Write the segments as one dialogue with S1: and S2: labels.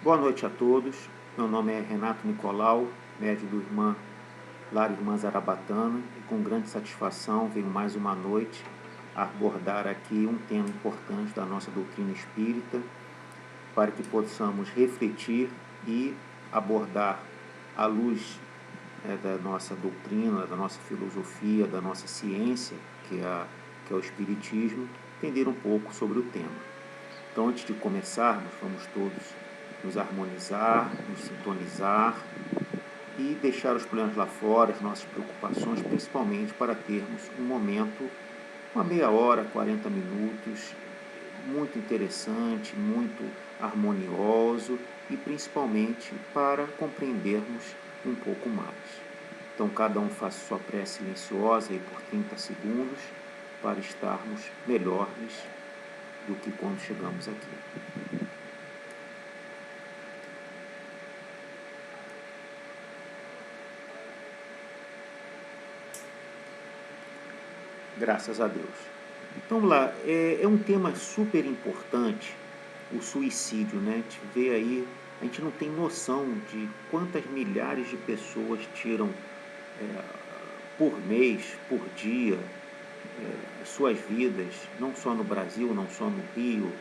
S1: Boa noite a todos. Meu nome é Renato Nicolau, médico do Lar Irmã Zarabatana, e com grande satisfação venho mais uma noite abordar aqui um tema importante da nossa doutrina espírita, para que possamos refletir e abordar à luz da nossa doutrina, da nossa filosofia, da nossa ciência, que é o Espiritismo, entender um pouco sobre o tema. Então, antes de começarmos, vamos todos nos harmonizar, nos sintonizar e deixar os problemas lá fora, as nossas preocupações, principalmente para termos um momento, uma meia hora, 40 minutos, muito interessante, muito harmonioso e principalmente para compreendermos um pouco mais. Então, cada um faça sua prece silenciosa aí por 30 segundos para estarmos melhores do que quando chegamos aqui. Graças a Deus. Então, vamos lá, é um tema super importante, o suicídio, né? A gente vê aí, a gente não tem noção de quantas milhares de pessoas tiram por mês, por dia, suas vidas, não só no Brasil, não só no Rio,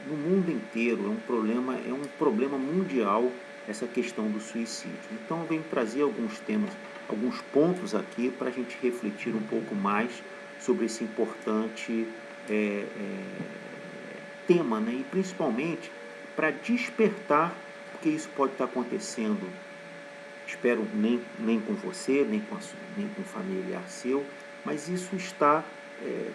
S1: no mundo inteiro. É um problema mundial essa questão do suicídio. Então eu venho trazer alguns temas, alguns pontos aqui para a gente refletir um pouco mais sobre esse importante tema, né? E principalmente para despertar, porque isso pode estar acontecendo, espero nem com você, nem com um familiar seu, mas isso está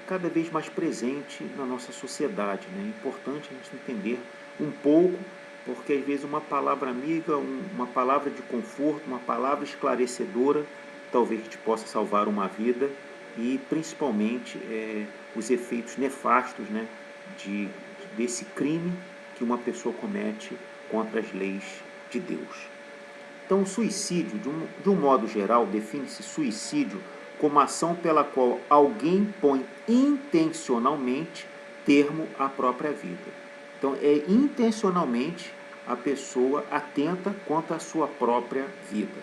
S1: cada vez mais presente na nossa sociedade, né? É importante a gente entender um pouco, porque às vezes uma palavra amiga, uma palavra de conforto, uma palavra esclarecedora, talvez te possa salvar uma vida e principalmente os efeitos nefastos, né, desse crime que uma pessoa comete contra as leis de Deus. Então, o suicídio, de um modo geral, define-se suicídio como ação pela qual alguém põe intencionalmente termo à própria vida. Então, intencionalmente a pessoa atenta contra a sua própria vida.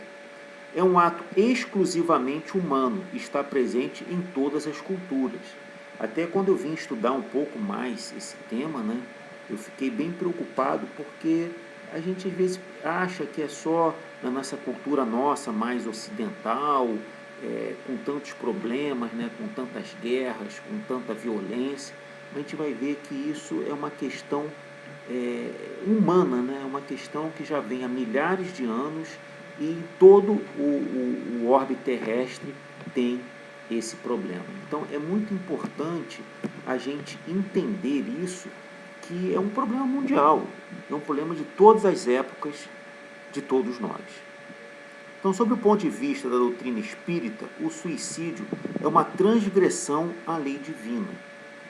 S1: É um ato exclusivamente humano e está presente em todas as culturas. Até quando eu vim estudar um pouco mais esse tema, né, eu fiquei bem preocupado, porque a gente às vezes acha que é só na nossa cultura mais ocidental, com tantos problemas, né, com tantas guerras, com tanta violência. A gente vai ver que isso é uma questão humana, né, é uma questão que já vem há milhares de anos e em todo o orbe terrestre tem esse problema. Então é muito importante a gente entender isso, que é um problema mundial, é um problema de todas as épocas, de todos nós. Então, sob o ponto de vista da doutrina espírita, o suicídio é uma transgressão à lei divina.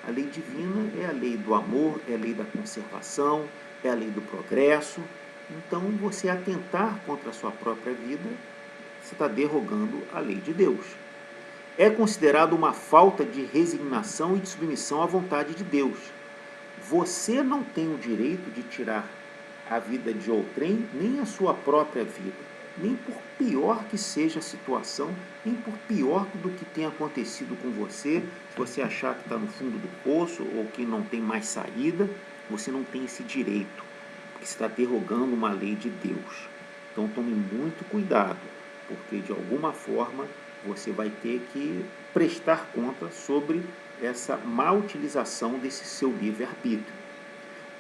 S1: A lei divina é a lei do amor, é a lei da conservação, é a lei do progresso. Então, você atentar contra a sua própria vida, você está derrogando a lei de Deus. É considerado uma falta de resignação e de submissão à vontade de Deus. Você não tem o direito de tirar a vida de outrem, nem a sua própria vida. Nem por pior que seja a situação, nem por pior do que tenha acontecido com você, se você achar que está no fundo do poço ou que não tem mais saída, você não tem esse direito, porque você está derrogando uma lei de Deus. Então tome muito cuidado, porque de alguma forma você vai ter que prestar conta sobre essa má utilização desse seu livre-arbítrio.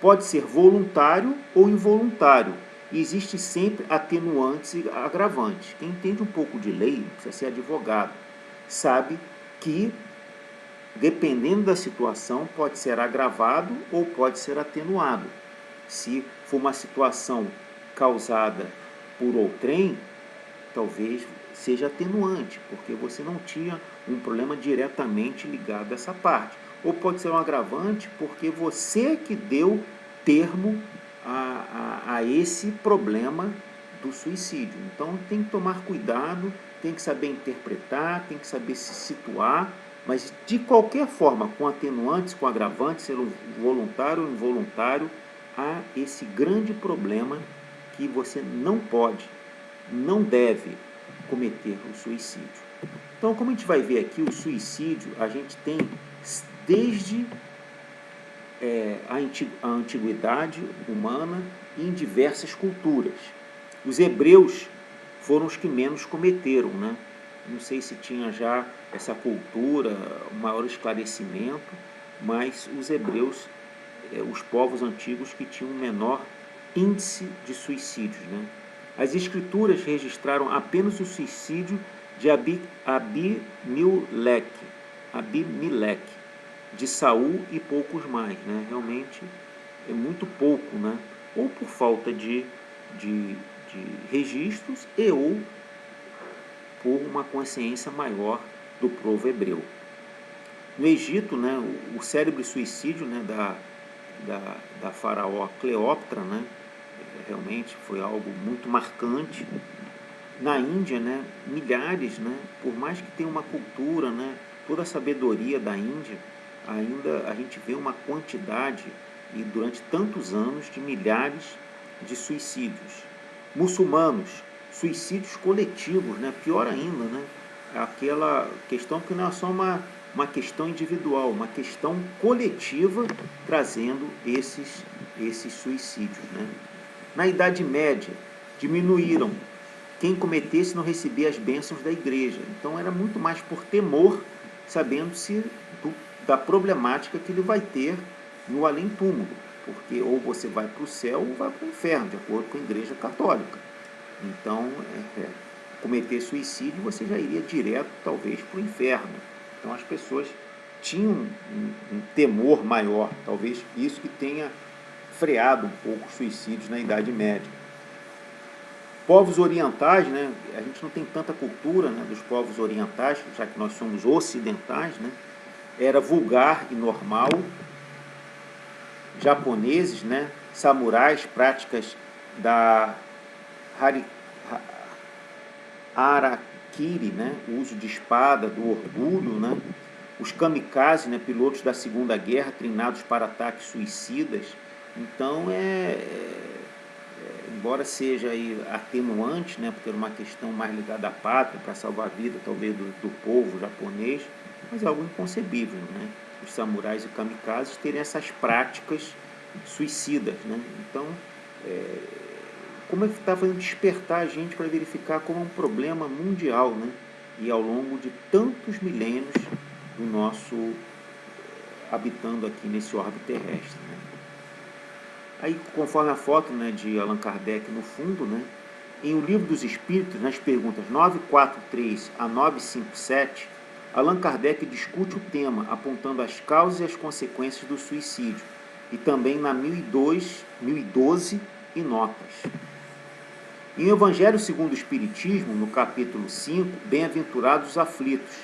S1: Pode ser voluntário ou involuntário. E existe sempre atenuantes e agravantes. Quem entende um pouco de lei, não precisa ser advogado, sabe que, dependendo da situação, pode ser agravado ou pode ser atenuado. Se for uma situação causada por outrem, talvez seja atenuante, porque você não tinha um problema diretamente ligado a essa parte. Ou pode ser um agravante, porque você que deu termo a esse problema do suicídio. Então tem que tomar cuidado, tem que saber interpretar, tem que saber se situar, mas de qualquer forma, com atenuantes, com agravantes, ser voluntário ou involuntário, há esse grande problema que você não pode, não deve cometer o suicídio. Então, como a gente vai ver aqui, o suicídio a gente tem desde a antiguidade humana e em diversas culturas. Os hebreus foram os que menos cometeram, né? Não sei se tinha já essa cultura, um maior esclarecimento, mas os hebreus, os povos antigos que tinham um menor índice de suicídios, né? As escrituras registraram apenas o suicídio de Abimeleque, de Saul e poucos mais, né? Realmente é muito pouco, né? Ou por falta de registros ou por uma consciência maior do povo hebreu. No Egito, né, o célebre suicídio, né, da faraó Cleópatra, né, realmente foi algo muito marcante. Na Índia, né, milhares, né, por mais que tenha uma cultura, né, toda a sabedoria da Índia, ainda a gente vê uma quantidade, e durante tantos anos, de milhares de suicídios. Muçulmanos, suicídios coletivos, né, pior ainda, né, aquela questão que não é só uma questão individual, uma questão coletiva trazendo esses suicídios, né. Na Idade Média, diminuíram. Quem cometesse não recebia as bênçãos da igreja. Então era muito mais por temor, sabendo-se da problemática que ele vai ter no além-túmulo. Porque ou você vai para o céu ou vai para o inferno, de acordo com a igreja católica. Então, cometer suicídio, você já iria direto, talvez, para o inferno. Então as pessoas tinham um temor maior, talvez isso que tenha freado um pouco os suicídios na Idade Média. Povos orientais, né, a gente não tem tanta cultura, né, dos povos orientais, já que nós somos ocidentais, né, era vulgar e normal. Japoneses, né, samurais, práticas da harakiri, né, o uso de espada, do orgulho, né, os kamikazes, né, pilotos da Segunda Guerra treinados para ataques suicidas. Então, embora seja aí atenuante, né, porque era uma questão mais ligada à pátria, para salvar a vida, talvez, do povo japonês, mas é algo inconcebível, né, os samurais e kamikazes terem essas práticas suicidas, né. Então, como é que está fazendo despertar a gente para verificar como é um problema mundial, né, e ao longo de tantos milênios do nosso habitando aqui nesse orbe terrestre, né. Aí, conforme a foto, né, de Allan Kardec no fundo, né, em O Livro dos Espíritos, nas perguntas 943 a 957, Allan Kardec discute o tema, apontando as causas e as consequências do suicídio, e também na 1012 e notas. Em O Evangelho segundo o Espiritismo, no capítulo 5, Bem-aventurados os aflitos,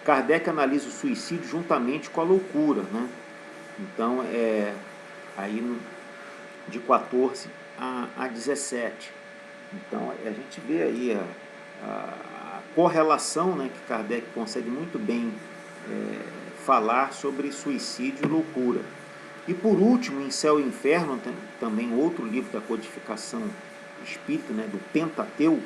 S1: Kardec analisa o suicídio juntamente com a loucura, né? Então, aí de 14 a 17. Então, a gente vê aí a correlação, né, que Kardec consegue muito bem falar sobre suicídio e loucura. E por último, em Céu e Inferno, também outro livro da codificação espírita, né, do Pentateuco,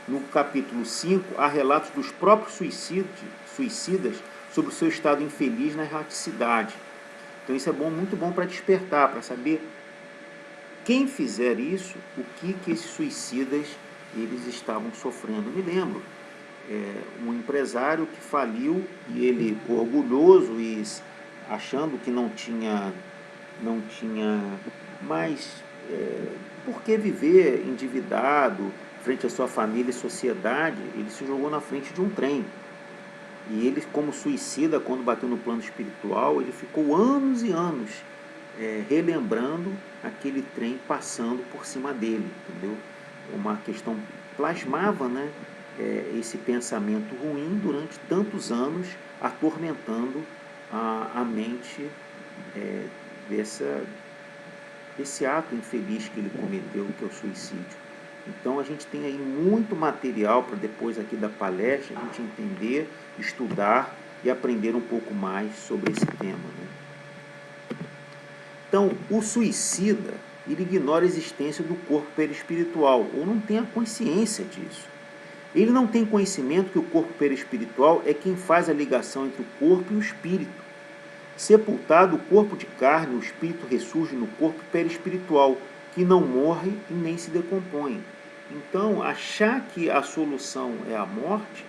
S1: no capítulo 5, há relatos dos próprios suicidas sobre o seu estado infeliz na erraticidade. Então isso é muito bom para despertar, para saber quem fizer isso, o que esses suicidas eles estavam sofrendo. Eu me lembro, um empresário que faliu e ele, orgulhoso e achando que não tinha mais por que viver endividado frente à sua família e sociedade, ele se jogou na frente de um trem. E ele, como suicida, quando bateu no plano espiritual, ele ficou anos e anos relembrando aquele trem passando por cima dele, entendeu? Uma questão plasmava, né, esse pensamento ruim durante tantos anos, atormentando a mente desse ato infeliz que ele cometeu, que é o suicídio. Então a gente tem aí muito material para depois aqui da palestra a gente entender, estudar e aprender um pouco mais sobre esse tema, né? Então, o suicida, ele ignora a existência do corpo perispiritual, ou não tem a consciência disso. Ele não tem conhecimento que o corpo perispiritual é quem faz a ligação entre o corpo e o espírito. Sepultado o corpo de carne, o espírito ressurge no corpo perispiritual, que não morre e nem se decompõe. Então, achar que a solução é a morte,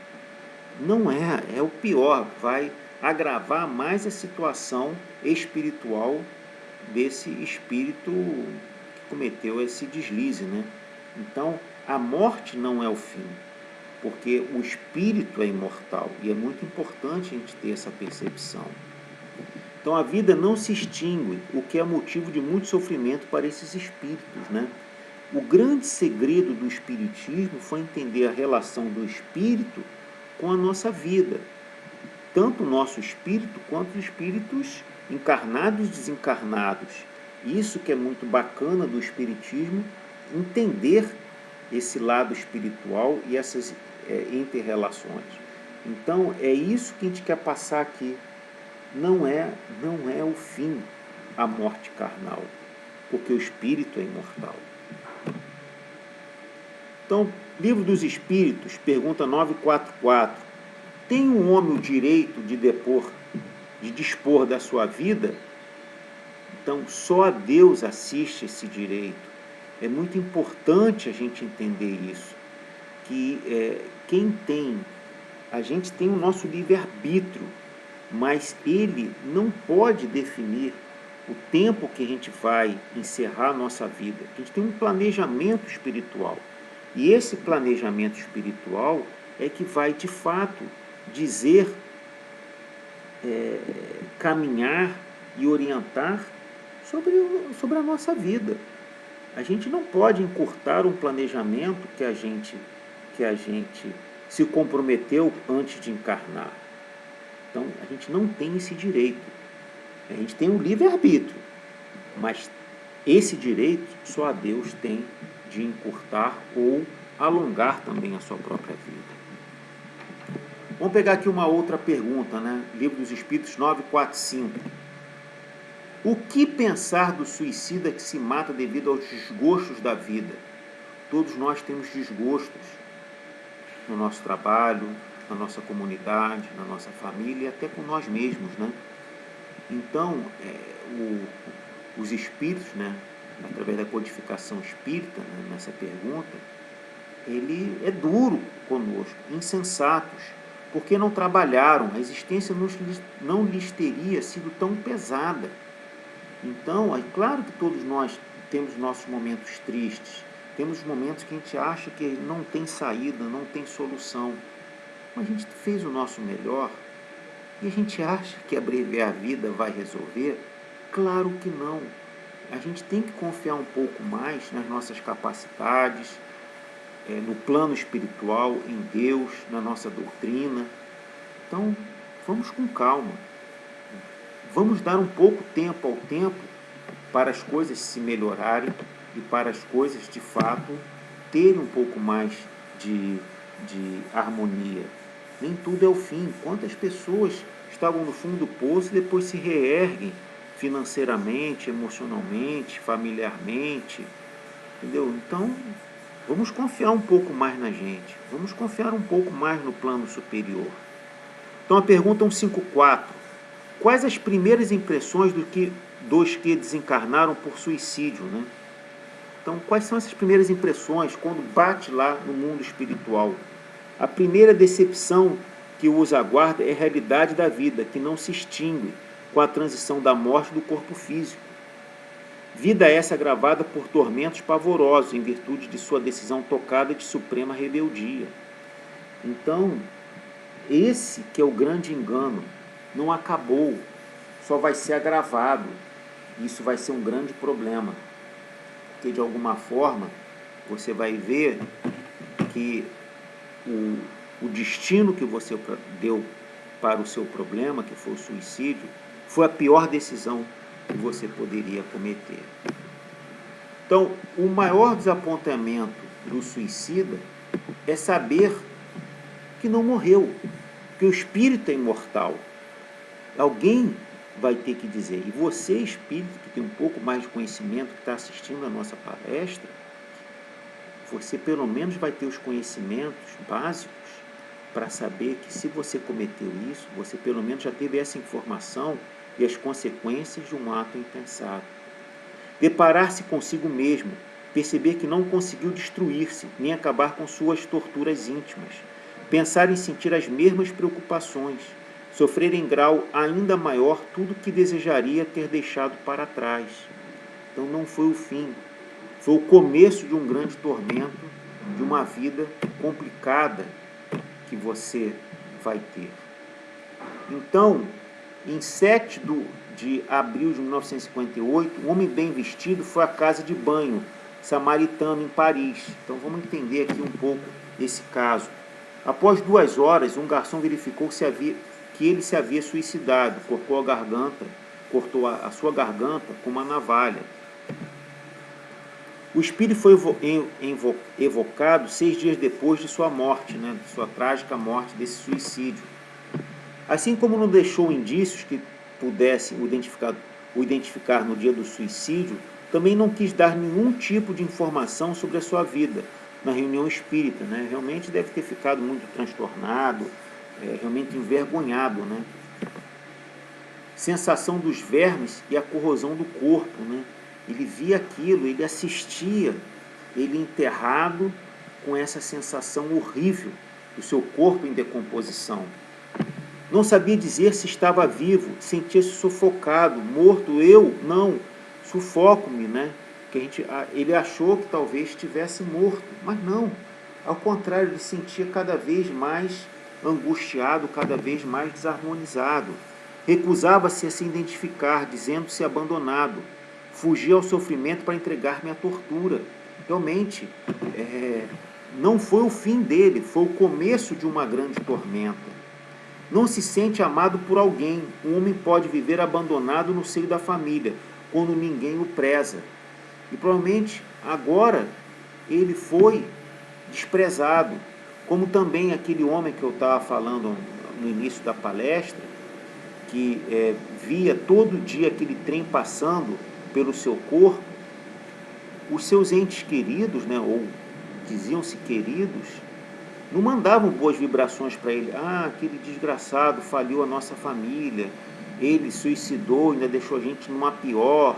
S1: não é, é o pior, vai agravar mais a situação espiritual desse espírito que cometeu esse deslize, né? Então, a morte não é o fim, porque o espírito é imortal, e é muito importante a gente ter essa percepção. Então, a vida não se extingue, o que é motivo de muito sofrimento para esses espíritos, né? O grande segredo do espiritismo foi entender a relação do espírito com a nossa vida, tanto o nosso espírito quanto os espíritos encarnados e desencarnados. Isso que é muito bacana do espiritismo, entender esse lado espiritual e essas inter-relações. Então, é isso que a gente quer passar aqui. Não é o fim, a morte carnal, porque o espírito é imortal. Então, Livro dos Espíritos, pergunta 944. Tem o homem o direito de dispor da sua vida? Então, só a Deus assiste esse direito. É muito importante a gente entender isso, que a gente tem o nosso livre-arbítrio, mas ele não pode definir o tempo que a gente vai encerrar a nossa vida. A gente tem um planejamento espiritual. E esse planejamento espiritual é que vai, de fato, dizer, caminhar e orientar sobre a nossa vida. A gente não pode encurtar um planejamento que a gente se comprometeu antes de encarnar. Então, a gente não tem esse direito. A gente tem um livre-arbítrio, mas esse direito só a Deus tem de encurtar ou alongar também a sua própria vida. Vamos pegar aqui uma outra pergunta, né? Livro dos Espíritos 945. O que pensar do suicida que se mata devido aos desgostos da vida? Todos nós temos desgostos no nosso trabalho, na nossa comunidade, na nossa família e até com nós mesmos, né? Então, os espíritos, né, através da codificação espírita, né, nessa pergunta, ele é duro conosco, insensatos, porque não trabalharam, a existência não lhes teria sido tão pesada. Então, é claro que todos nós temos nossos momentos tristes, temos momentos que a gente acha que não tem saída, não tem solução, mas a gente fez o nosso melhor e a gente acha que abreviar a vida vai resolver? Claro que não. A gente tem que confiar um pouco mais nas nossas capacidades, no plano espiritual, em Deus, na nossa doutrina. Então, vamos com calma. Vamos dar um pouco tempo ao tempo para as coisas se melhorarem e para as coisas, de fato, terem um pouco mais de harmonia. Nem tudo é o fim. Quantas pessoas estavam no fundo do poço e depois se reerguem financeiramente, emocionalmente, familiarmente, entendeu? Então, vamos confiar um pouco mais na gente, vamos confiar um pouco mais no plano superior. Então, a pergunta 154. Quais as primeiras impressões dos que desencarnaram por suicídio, né? Então, quais são essas primeiras impressões quando bate lá no mundo espiritual? A primeira decepção que os aguarda é a realidade da vida, que não se extingue com a transição da morte do corpo físico. Vida essa agravada por tormentos pavorosos, em virtude de sua decisão tocada de suprema rebeldia. Então, esse que é o grande engano, não acabou, só vai ser agravado. Isso vai ser um grande problema, porque de alguma forma você vai ver que o destino que você deu para o seu problema, que foi o suicídio, foi a pior decisão que você poderia cometer. Então, o maior desapontamento do suicida é saber que não morreu, que o espírito é imortal. Alguém vai ter que dizer. E você, espírito, que tem um pouco mais de conhecimento, que está assistindo a nossa palestra, você pelo menos vai ter os conhecimentos básicos para saber que se você cometeu isso, você pelo menos já teve essa informação e as consequências de um ato impensado. Deparar-se consigo mesmo, perceber que não conseguiu destruir-se, nem acabar com suas torturas íntimas, pensar em sentir as mesmas preocupações, sofrer em grau ainda maior tudo que desejaria ter deixado para trás. Então não foi o fim, foi o começo de um grande tormento, de uma vida complicada que você vai ter. Então, em 7 de abril de 1958, um homem bem vestido foi à casa de banho samaritano em Paris. Então vamos entender aqui um pouco esse caso. Após 2 horas, um garçom verificou que ele se havia suicidado, cortou a sua garganta com uma navalha. O espírito foi evocado 6 dias depois de sua morte, de sua trágica morte, desse suicídio. Assim como não deixou indícios que pudessem o identificar no dia do suicídio, também não quis dar nenhum tipo de informação sobre a sua vida na reunião espírita. Realmente deve ter ficado muito transtornado, realmente envergonhado. Sensação dos vermes e a corrosão do corpo. Ele via aquilo, ele assistia, ele enterrado com essa sensação horrível do seu corpo em decomposição. Não sabia dizer se estava vivo, sentia-se sufocado, morto. Não, sufoco-me, Que ele achou que talvez estivesse morto, mas não. Ao contrário, ele sentia cada vez mais angustiado, cada vez mais desarmonizado. Recusava-se a se identificar, dizendo-se abandonado. Fugia ao sofrimento para entregar-me à tortura. Realmente, não foi o fim dele, foi o começo de uma grande tormenta. Não se sente amado por alguém. Um homem pode viver abandonado no seio da família, quando ninguém o preza. E provavelmente agora ele foi desprezado, como também aquele homem que eu estava falando no início da palestra, que via todo dia aquele trem passando pelo seu corpo. Os seus entes queridos, ou diziam-se queridos, não mandavam boas vibrações para ele. Aquele desgraçado falhou a nossa família, ele suicidou, ainda deixou a gente numa pior,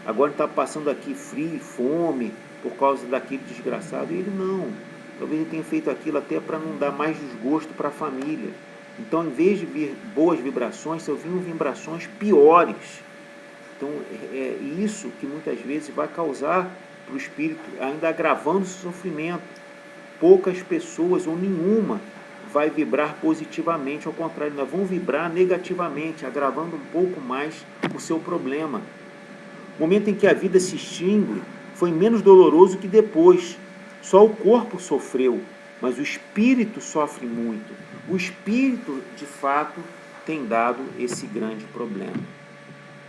S1: agora está passando aqui frio e fome por causa daquele desgraçado. E ele não, talvez ele tenha feito aquilo até para não dar mais desgosto para a família. Então, em vez de vir boas vibrações, só vinham vibrações piores. Então, é isso que muitas vezes vai causar para o espírito, ainda agravando o sofrimento. Poucas pessoas ou nenhuma vai vibrar positivamente, ao contrário, ainda vão vibrar negativamente, agravando um pouco mais o seu problema. O momento em que a vida se extingue foi menos doloroso que depois. Só o corpo sofreu, mas o espírito sofre muito. O espírito, de fato, tem dado esse grande problema.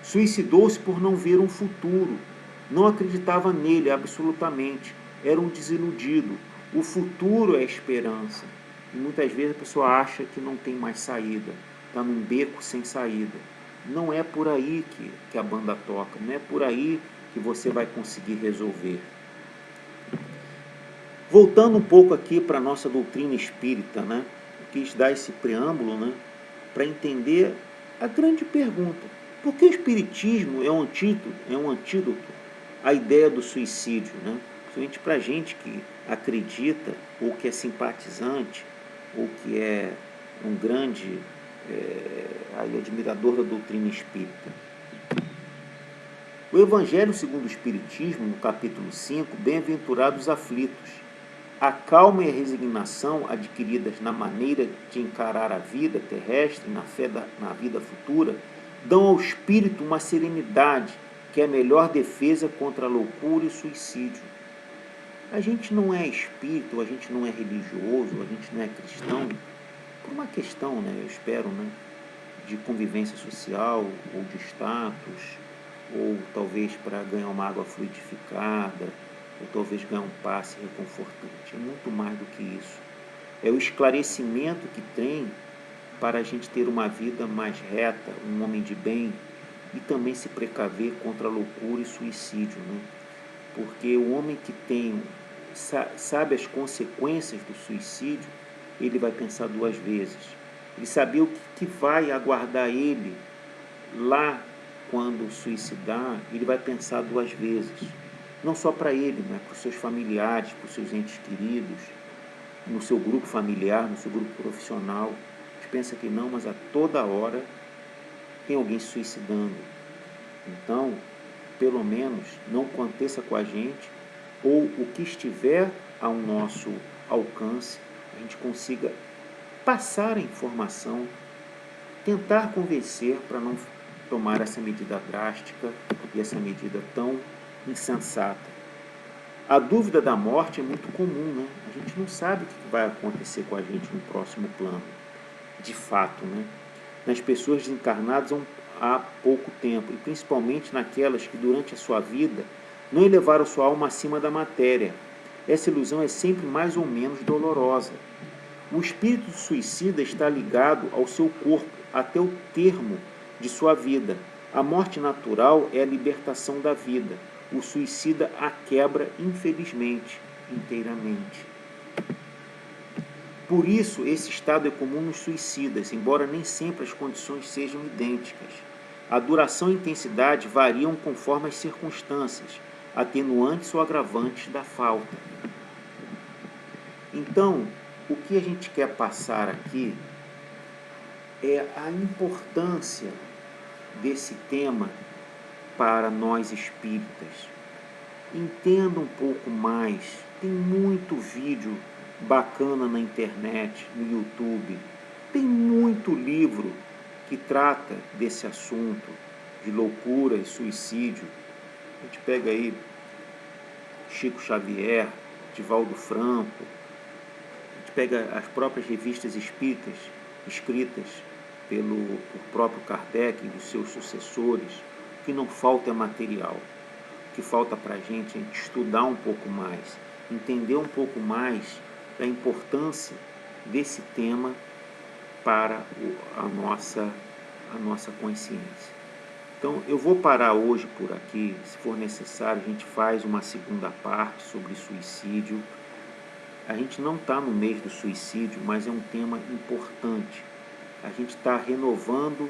S1: Suicidou-se por não ver um futuro. Não acreditava nele absolutamente. Era um desiludido. O futuro é a esperança. E muitas vezes a pessoa acha que não tem mais saída. Está num beco sem saída. Não é por aí que a banda toca. Não é por aí que você vai conseguir resolver. Voltando um pouco aqui para a nossa doutrina espírita, eu quis dar esse preâmbulo, para entender a grande pergunta. Por que o espiritismo é um antídoto à ideia do suicídio, Principalmente para a gente que acredita, ou que é simpatizante, ou que é um grande admirador da doutrina espírita. O Evangelho segundo o Espiritismo, no capítulo 5, bem-aventurados os aflitos, a calma e a resignação adquiridas na maneira de encarar a vida terrestre, na fé na vida futura, dão ao espírito uma serenidade que é a melhor defesa contra a loucura e o suicídio. A gente não é espírito, a gente não é religioso, a gente não é cristão, por uma questão, eu espero, de convivência social, ou de status, ou talvez para ganhar uma água fluidificada, ou talvez ganhar um passe reconfortante. É muito mais do que isso. É o esclarecimento que tem para a gente ter uma vida mais reta, um homem de bem, e também se precaver contra a loucura e suicídio, né? Porque o homem que sabe as consequências do suicídio, ele vai pensar duas vezes. Ele saber o que vai aguardar ele lá quando suicidar, ele vai pensar duas vezes. Não só para ele, mas para os seus familiares, para os seus entes queridos, no seu grupo familiar, no seu grupo profissional. A gente pensa que não, mas a toda hora tem alguém se suicidando. Então, pelo menos, não aconteça com a gente, ou o que estiver ao nosso alcance, a gente consiga passar a informação, tentar convencer para não tomar essa medida drástica e essa medida tão insensata. A dúvida da morte é muito comum, né? A gente não sabe o que vai acontecer com a gente no próximo plano, de fato, né? Nas pessoas desencarnadas há pouco tempo, e principalmente naquelas que durante a sua vida não elevaram sua alma acima da matéria. Essa ilusão é sempre mais ou menos dolorosa. O espírito suicida está ligado ao seu corpo até o termo de sua vida. A morte natural é a libertação da vida. O suicida a quebra, infelizmente, inteiramente. Por isso, esse estado é comum nos suicidas, embora nem sempre as condições sejam idênticas. A duração e intensidade variam conforme as circunstâncias, atenuantes ou agravantes da falta. Então, o que a gente quer passar aqui é a importância desse tema para nós espíritas. Entenda um pouco mais. Tem muito vídeo bacana na internet, no YouTube. Tem muito livro que trata desse assunto de loucura e suicídio. A gente pega aí Chico Xavier, Divaldo Franco, a gente pega as próprias revistas espíritas escritas por próprio Kardec e dos seus sucessores. O que não falta é material. O que falta para a gente é estudar um pouco mais, entender um pouco mais da importância desse tema para a nossa consciência. Então, eu vou parar hoje por aqui. Se for necessário, a gente faz uma segunda parte sobre suicídio. A gente não está no mês do suicídio, mas é um tema importante. A gente está renovando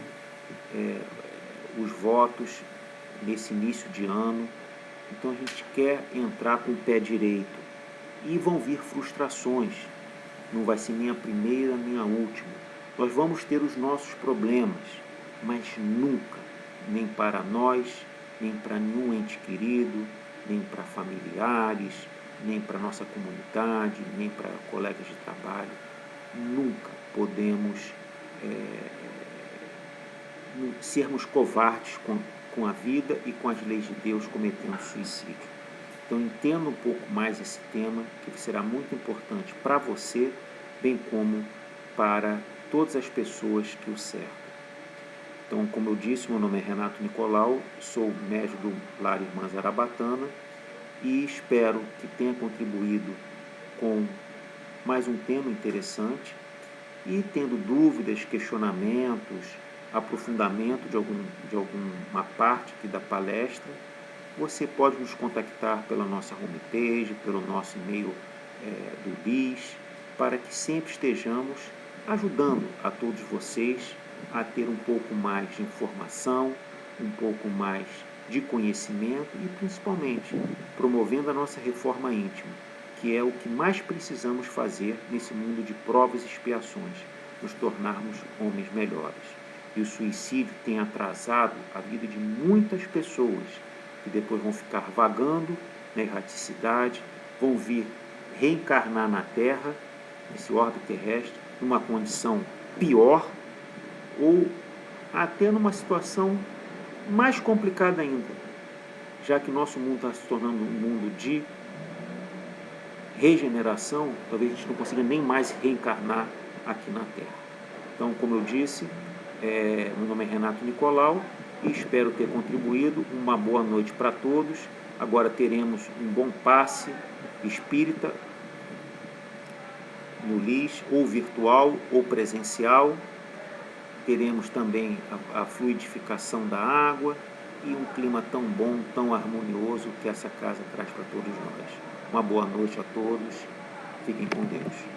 S1: os votos nesse início de ano. Então, a gente quer entrar com o pé direito. E vão vir frustrações. Não vai ser nem a primeira, nem a última. Nós vamos ter os nossos problemas, mas nunca, nem para nós, nem para nenhum ente querido, nem para familiares, nem para nossa comunidade, nem para colegas de trabalho. Nunca podemos sermos covardes com a vida e com as leis de Deus cometendo suicídio. Então, entenda um pouco mais esse tema, que será muito importante para você, bem como para todas as pessoas que o cercam. Então, como eu disse, meu nome é Renato Nicolau, sou médium do Lar Irmã Zarabatana e espero que tenha contribuído com mais um tema interessante e, tendo dúvidas, questionamentos, aprofundamento de alguma parte aqui da palestra, você pode nos contactar pela nossa homepage, pelo nosso e-mail do BIS, para que sempre estejamos ajudando a todos vocês a ter um pouco mais de informação, um pouco mais de conhecimento e, principalmente, promovendo a nossa reforma íntima, que é o que mais precisamos fazer nesse mundo de provas e expiações, nos tornarmos homens melhores. E o suicídio tem atrasado a vida de muitas pessoas, que depois vão ficar vagando na erraticidade, vão vir reencarnar na Terra, nesse orbe terrestre, numa condição pior ou até numa situação mais complicada ainda, já que nosso mundo está se tornando um mundo de regeneração, talvez a gente não consiga nem mais reencarnar aqui na Terra. Então, como eu disse, meu nome é Renato Nicolau e espero ter contribuído. Uma boa noite para todos. Agora teremos um bom passe espírita no LIS, ou virtual ou presencial. teremos também a fluidificação da água e um clima tão bom, tão harmonioso que essa casa traz para todos nós. Uma boa noite a todos. Fiquem com Deus.